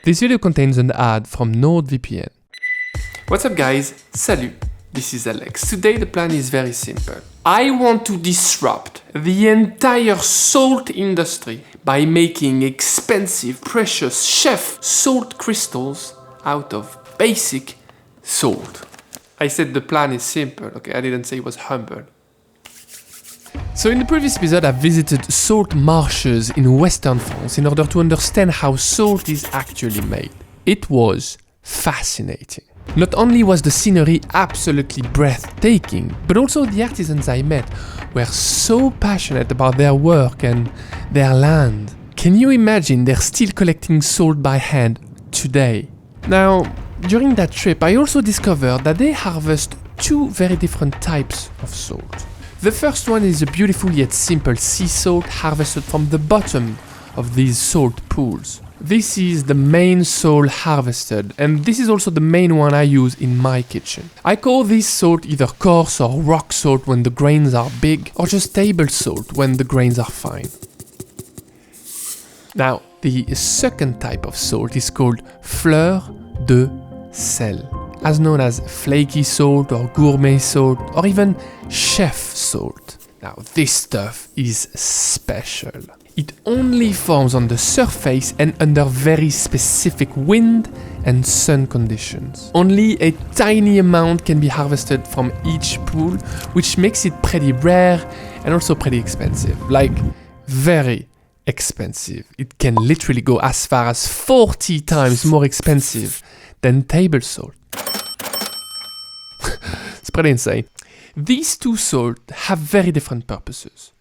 This video contains an ad from NordVPN. What's up guys, Salut, this is Alex. Today the plan is very simple. I want to disrupt the entire salt industry by making expensive, precious chef salt crystals out of basic salt. I said the plan is simple, okay? I didn't say it was humble. So in the previous episode, I visited salt marshes in western France in order to understand how salt is actually made. It was fascinating. Not only was the scenery absolutely breathtaking, but also the artisans I met were so passionate about their work and their land. Can you imagine they're still collecting salt by hand today? Now, during that trip, I also discovered that they harvest two very different types of salt. The first one is a beautiful yet simple sea salt harvested from the bottom of these salt pools. This is the main salt harvested, and this is also the main one I use in my kitchen. I call this salt either coarse or rock salt when the grains are big, or just table salt when the grains are fine. Now, the second type of salt is called fleur de sel, as known as flaky salt or gourmet salt or even chef salt. Now this stuff is special. It only forms on the surface and under very specific wind and sun conditions. Only a tiny amount can be harvested from each pool, which makes it pretty rare and also pretty expensive. Like, very expensive. It can literally go as far as 40 times more expensive than table salt. It's pretty insane. These two salts have very different purposes.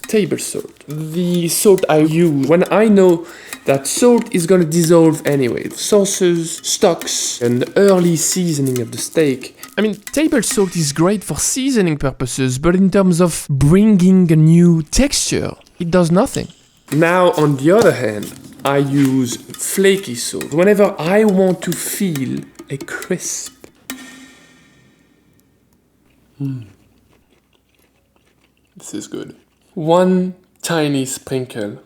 Table salt, the salt I use when I know that salt is gonna dissolve anyway. Sauces, stocks, and early seasoning of the steak. I mean, table salt is great for seasoning purposes, but in terms of bringing a new texture, it does nothing. Now, on the other hand, I use flaky salt whenever I want to feel a crisp. This is good. One tiny sprinkle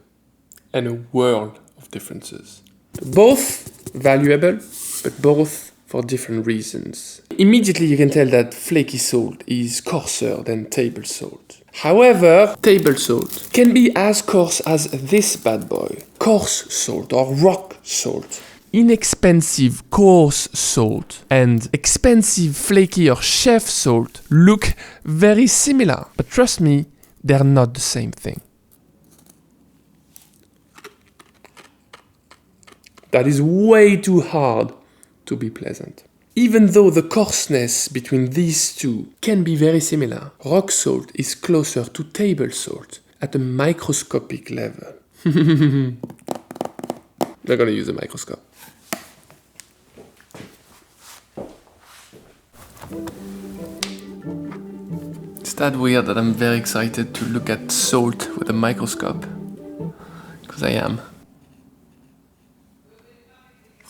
and a world of differences. Both valuable, but both for different reasons. Immediately you can tell that flaky salt is coarser than table salt. However, table salt can be as coarse as this bad boy, coarse salt or rock salt. Inexpensive coarse salt and expensive flaky or chef salt look very similar, but trust me, they're not the same thing. That is way too hard to be pleasant. Even though the coarseness between these two can be very similar, rock salt is closer to table salt at a microscopic level. We're gonna use a microscope. It's that weird that I'm very excited to look at salt with a microscope. Because I am.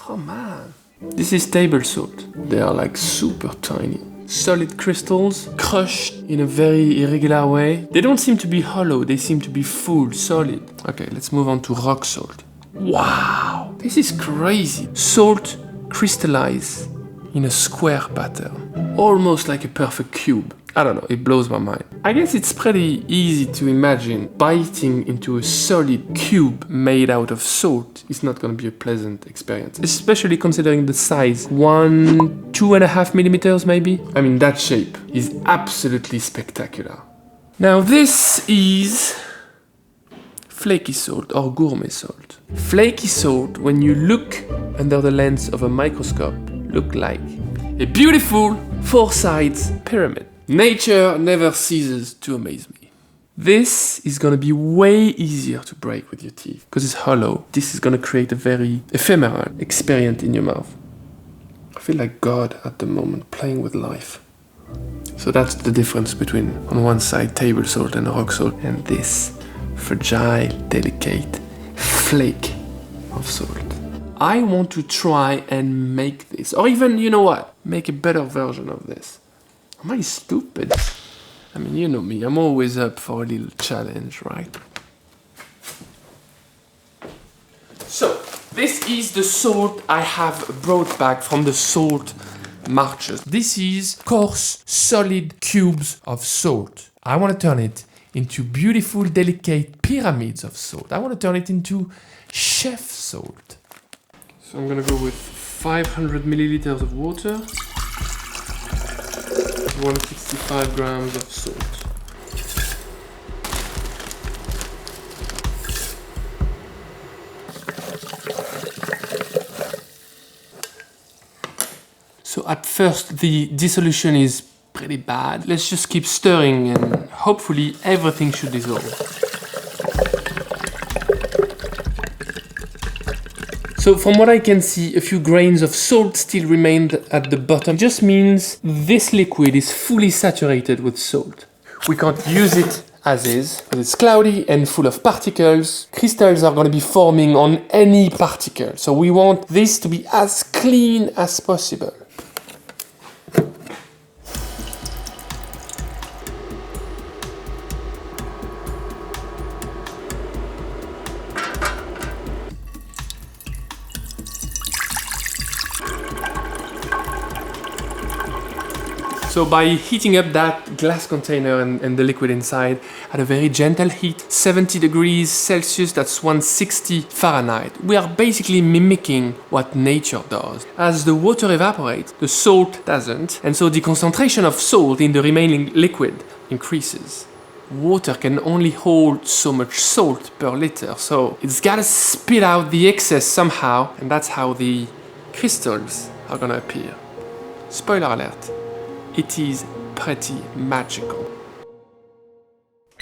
Oh man. This is table salt. They are like super tiny. Solid crystals, crushed in a very irregular way. They don't seem to be hollow, they seem to be full, solid. Okay, let's move on to rock salt. Wow, this is crazy. Salt crystallizes in a square pattern, almost like a perfect cube. I don't know, it blows my mind. I guess it's pretty easy to imagine biting into a solid cube made out of salt is not gonna be a pleasant experience, especially considering the size, 2.5 millimeters maybe? I mean, that shape is absolutely spectacular. Now this is flaky salt or gourmet salt. Flaky salt, when you look under the lens of a microscope, look like a beautiful four-sides pyramid. Nature never ceases to amaze me. This is gonna be way easier to break with your teeth because it's hollow. This is gonna create a very ephemeral experience in your mouth. I feel like God at the moment playing with life. So that's the difference between, on one side, table salt and rock salt, and this fragile, delicate flake of salt. I want to try and make this, or even, you know what, make a better version of this. Am I stupid? I mean, you know me, I'm always up for a little challenge, right? So, This is the salt I have brought back from the salt marshes. This is coarse, solid cubes of salt. I want to turn it into beautiful, delicate pyramids of salt. I want to turn it into chef salt. So I'm gonna go with 500 milliliters of water, 165 grams of salt. So at first the dissolution is pretty bad. Let's just keep stirring and hopefully everything should dissolve. So from what I can see, a few grains of salt still remained at the bottom. It just means this liquid is fully saturated with salt. We can't use it as is, because it's cloudy and full of particles. Crystals are going to be forming on any particle. So we want this to be as clean as possible. So by heating up that glass container and the liquid inside at a very gentle heat, 70 degrees Celsius, that's 160 Fahrenheit, we are basically mimicking what nature does. As the water evaporates, the salt doesn't, and so the concentration of salt in the remaining liquid increases. Water can only hold so much salt per liter, so it's gotta spit out the excess somehow, and that's how the crystals are gonna appear. Spoiler alert. It is pretty magical.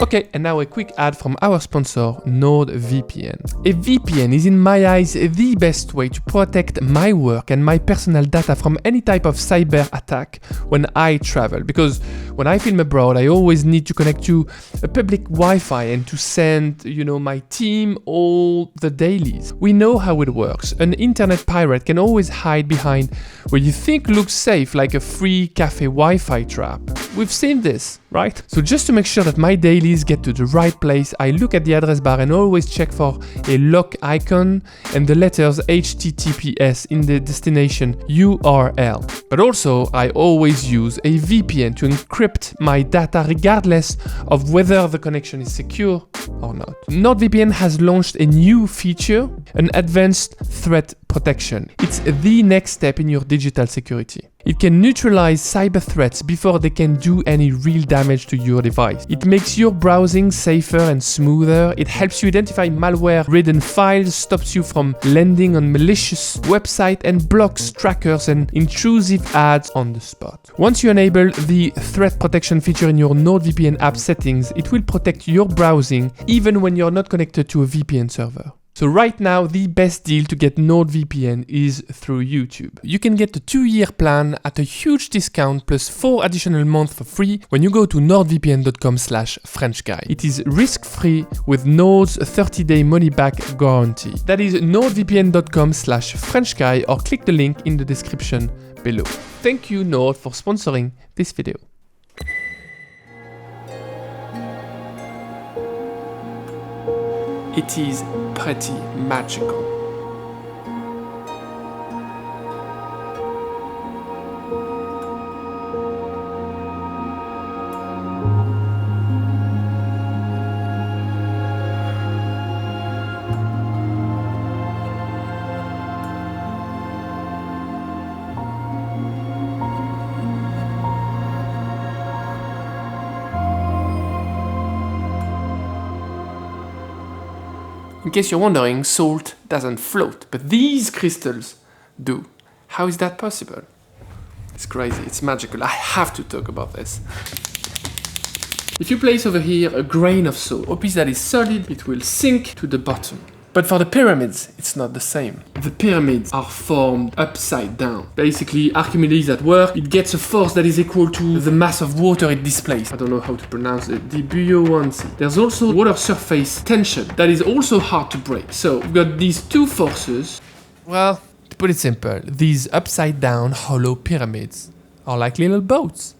Okay, and now a quick ad from our sponsor, NordVPN. A VPN is in my eyes the best way to protect my work and my personal data from any type of cyber attack when I travel. Because when I film abroad, I always need to connect to a public Wi-Fi and to send, my team all the dailies. We know how it works. An internet pirate can always hide behind what you think looks safe, like a free cafe Wi-Fi trap. We've seen this, right? So just to make sure that my dailies get to the right place, I look at the address bar and always check for a lock icon and the letters HTTPS in the destination URL. But also, I always use a VPN to encrypt my data regardless of whether the connection is secure or not. NordVPN has launched a new feature, an advanced threat protection. It's the next step in your digital security. It can neutralize cyber threats before they can do any real damage to your device. It makes your browsing safer and smoother. It helps you identify malware-ridden files, stops you from landing on malicious websites, and blocks trackers and intrusive ads on the spot. Once you enable the threat protection feature in your NordVPN app settings, it will protect your browsing even when you're not connected to a VPN server. So right now, the best deal to get NordVPN is through YouTube. You can get the 2-year plan at a huge discount plus 4 additional months for free when you go to nordvpn.com/FrenchGuy. It is risk-free with Nord's 30-day money-back guarantee. That is nordvpn.com/FrenchGuy or click the link in the description below. Thank you, Nord, for sponsoring this video. It is pretty magical. In case you're wondering, salt doesn't float, but these crystals do. How is that possible? It's crazy, it's magical. I have to talk about this. If you place over here a grain of salt, a piece that is solid, it will sink to the bottom. But for the pyramids, it's not the same. The pyramids are formed upside down. Basically, Archimedes at work, it gets a force that is equal to the mass of water it displaces. I don't know how to pronounce it. The buoyancy. There's also water surface tension that is also hard to break. So we've got these two forces. Well, to put it simple, these upside down hollow pyramids are like little boats.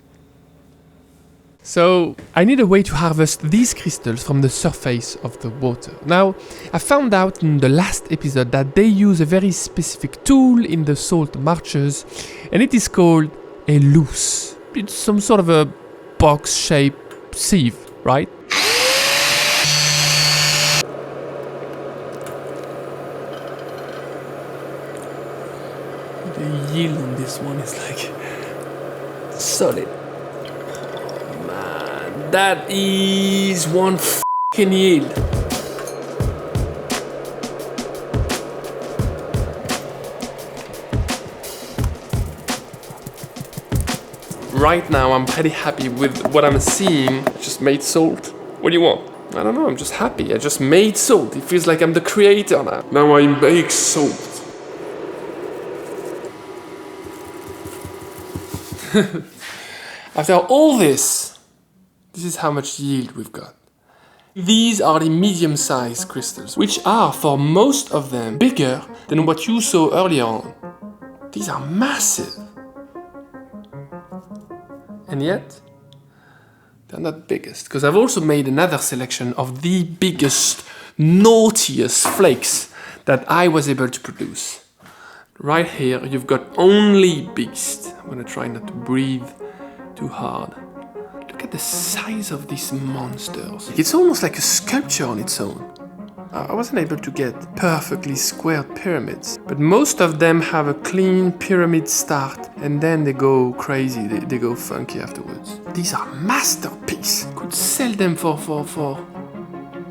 So I need a way to harvest these crystals from the surface of the water. Now, I found out in the last episode that they use a very specific tool in the salt marshes, and it is called a loose. It's some sort of a box-shaped sieve, right? The yield on this one is like solid. Man, that is one f***ing yield. Right now I'm pretty happy with what I'm seeing. Just made salt. What do you want? I don't know, I'm just happy. I just made salt. It feels like I'm the creator now. Now I make salt. After all this is how much yield we've got. These are the medium-sized crystals, which are, for most of them, bigger than what you saw earlier on. These are massive. And yet, they're not biggest, because I've also made another selection of the biggest, naughtiest flakes that I was able to produce. Right here, you've got only beast. I'm gonna try not to breathe too hard. Look at the size of these monsters. It's almost like a sculpture on its own. I wasn't able to get perfectly squared pyramids, but most of them have a clean pyramid start, and then they go crazy, they go funky afterwards. These are masterpieces. Could sell them for...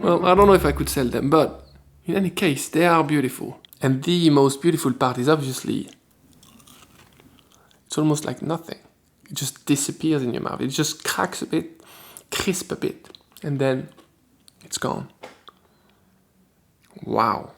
Well, I don't know if I could sell them, but in any case, they are beautiful. And the most beautiful part is obviously, it's almost like nothing. It just disappears in your mouth. It just cracks a bit, crisp a bit, and then it's gone. Wow.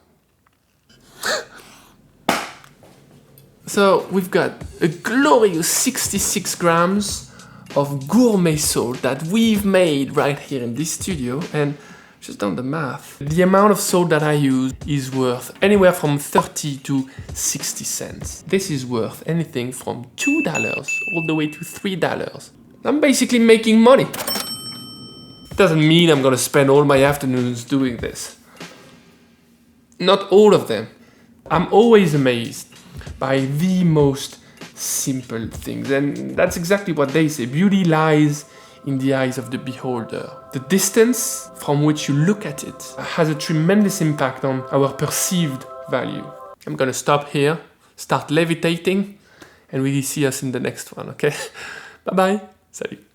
So we've got a glorious 66 grams of gourmet salt that we've made right here in this studio, and just done the math. The amount of salt that I use is worth anywhere from 30 to 60 cents. This is worth anything from $2 all the way to $3. I'm basically making money. Doesn't mean I'm gonna spend all my afternoons doing this. Not all of them. I'm always amazed by the most simple things, and that's exactly what they say. Beauty lies in the eyes of the beholder. The distance from which you look at it has a tremendous impact on our perceived value. I'm gonna stop here, start levitating, and we'll see us in the next one, okay? Bye bye. Salut.